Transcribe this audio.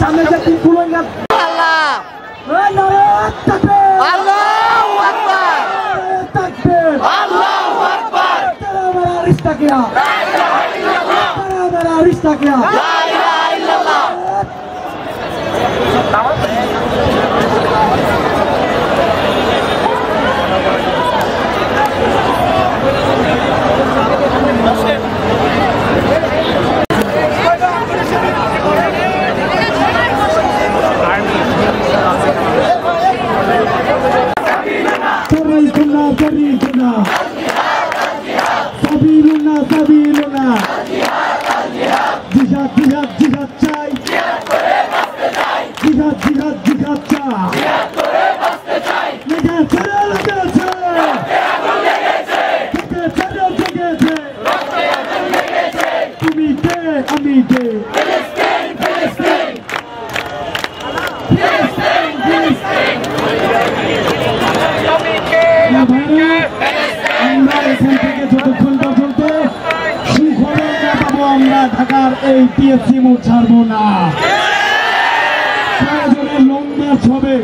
সামনে যে কি কুলঙ্গা আল্লাহ আল্লাহু আকবার তাকবীর আল্লাহু আকবার তারা রিশতা কিয়া লা ইলাহা ইল্লাল্লাহ তারা রিশতা কিয়া লা ইলাহা ইল্লাল্লাহ সাবিলুনা সাবিলুনা জিহাদ জিহাদ জিহাদ চাই জিহাদ করে বাঁচতে চাই জিহাদ জিহাদ জিহাদ চাই জিহাদ করে বাঁচতে চাই লেগেছে লেগেছে রক্তে আগুন লেগেছে লেগেছে লেগেছে রক্তে আগুন লেগেছে তুমি কে আমি কে ফিলিস্তিন ফিলিস্তিন ফিলিস্তিন ফিলিস্তিন তুমি কে আমি কে আমরা এখান থেকে যতক্ষণ পর্যন্ত সুখবর না পাবো আমরা ঢাকার এই টিএসসি মোড় ছাড়বো না। প্রয়োজনে লং মার্চ হবে।